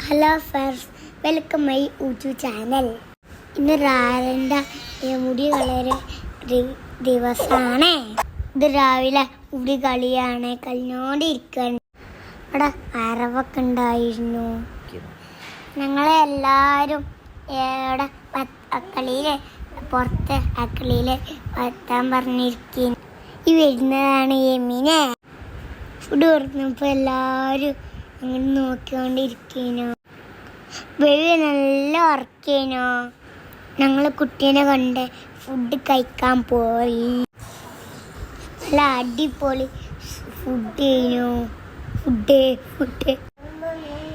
Hello friends, welcome my YouTube channel. ഇന്ന് റാരൻ്റെ മുടി കളയൊരു ദിവസമാണ്. ഇത് രാവിലെ മുടി കളിയാണ്, കഴിഞ്ഞോണ്ടിരിക്കുകയാണ്. അവിടെ അറവൊക്കെ ഉണ്ടായിരുന്നു. ഞങ്ങളെല്ലാവരും ഇവിടെ അക്കളിയിൽ പുറത്ത് അക്കളിയിൽ എത്താൻ പറഞ്ഞിരിക്കുന്നു. ഈ വരുന്നതാണ് യമിനെ. ഫുഡ് കൊടുക്കുന്നപ്പോൾ എല്ലാവരും അങ്ങനെ നോക്കിക്കൊണ്ടിരിക്കനോ. വെളി നല്ല ഉറക്കേനോ. ഞങ്ങൾ കുട്ടീനെ കൊണ്ട് ഫുഡ് കഴിക്കാൻ പോയി. നല്ല അടിപൊളി ഫുഡ്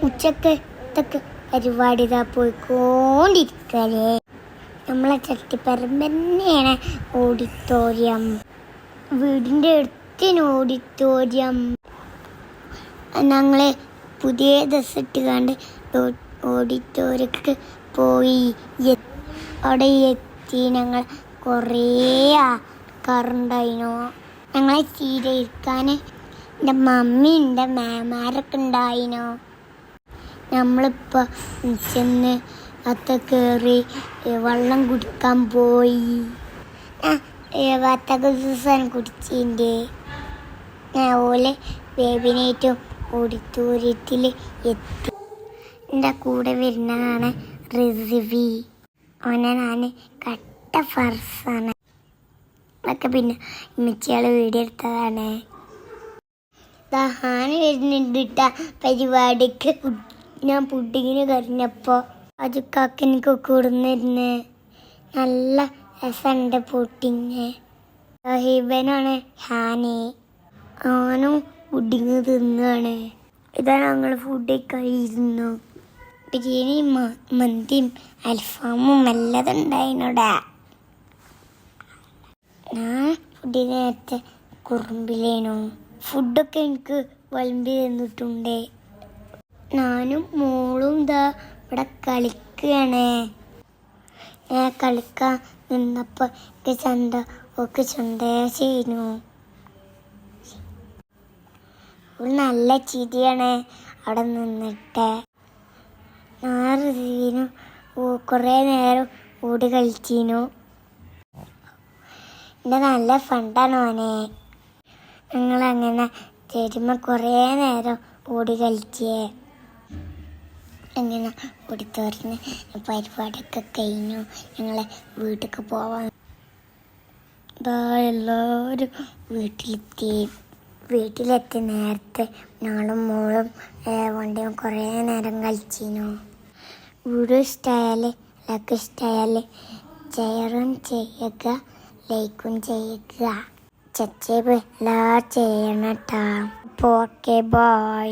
ഉച്ചക്കത്തൊക്കെ പരിപാടി ഇതാ പോയിക്കൊണ്ടിരിക്കലേ. നമ്മളെ ചട്ടിപ്പറമ്പ് തന്നെയാണ് ഓഡിറ്റോറിയം. വീടിൻ്റെ അടുത്തിന് ഓഡിറ്റോറിയം. ഞങ്ങൾ പുതിയ ഡ്രസ്സ് ഇട്ട് കണ്ട് ഓഡിറ്റോറിയത്തിൽ പോയി. അവിടെ എത്തി. ഞങ്ങൾ കുറേ ആൾക്കാരുണ്ടായിരുന്നു. ഞങ്ങളെ സ്വീകരിക്കാൻ എൻ്റെ മമ്മി എൻ്റെ മാമാരൊക്കെ ഉണ്ടായിരുന്നു. നമ്മളിപ്പോൾ ചെന്ന് അത്ത കയറി വെള്ളം കുടിക്കാൻ പോയി. വത്തക്ക ജ്യൂസാണ് കുടിച്ചതിൻ്റെ. ഓലെ ബേബിനായിട്ടും ഓഡിറ്റോറിയത്തിൽ എത്തി. എൻ്റെ കൂടെ വരുന്നതാണ് റിസിവി. അവനെ ഞാൻ കട്ട ഫർസാണ്. അതൊക്കെ പിന്നെ ഇമ്മച്ചിയാൾ വീഡിയോ എടുത്തതാണ്. ദഹാന് വരുന്നുണ്ട് ഇട്ട പരിപാടിക്ക്. ഞാൻ പുഡിങ്ങിന് കറിഞ്ഞപ്പോൾ അജുക്കാക്ക് എനിക്ക് കൂടുന്നിരുന്ന്. നല്ല രസമുണ്ട് പുഡിങ്. ഹിബനാണ് ഹാനി. ആനും പുഡിങ് തിന്നാണ്. ഇതാ ഞങ്ങൾ ഫുഡ് കഴിയിരുന്നു. ബിരിയാണി, മന്തിയും അൽഫാമും എല്ലാം ഉണ്ടായിരുന്നോടാ. ഞാൻ ഫുഡിന് നേരത്തെ കുറുമ്പിലേനു. ഫുഡൊക്കെ എനിക്ക് വിളമ്പി തന്നിട്ടുണ്ട്. ഞാനും മോളും ഇതാ ഇവിടെ കളിക്കുകയാണ്. ഞാൻ കളിക്കാൻ നിന്നപ്പോൾ ഒക്കെ ചെയ്യുന്നു. നല്ല ചിരിയാണ് അവിടെ നിന്നിട്ട്. ഞാൻ റിസീവിനും കുറേ നേരം ഓടി കളിച്ചിരുന്നു. എൻ്റെ നല്ല ഫണ്ടാണ് മോനെ. ഞങ്ങളങ്ങനെ തരുമ്പോൾ കുറേ നേരം ഓടി കളിച്ചേ. അങ്ങനെ ഓടി തുറന്ന് പരിപാടിയൊക്കെ കഴിഞ്ഞു. ഞങ്ങളെ വീട്ടിലേക്ക് പോവാൻ എല്ലാവരും വീട്ടിലെത്തി നേരത്തെ. ഞങ്ങളും മോളും വണ്ടിയും കുറേ നേരം കളിച്ചിരുന്നു. വീഡിയോ ഇഷ്ടമായാൽ ലൈക്ക് ഷെയറും ചെയ്യുക, ലൈക്കും ചെയ്യുക, സബ്സ്ക്രൈബ് എല്ലാം ചെയ്യണം കേട്ടോ. അപ്പോൾ ഓക്കെ, ബൈ.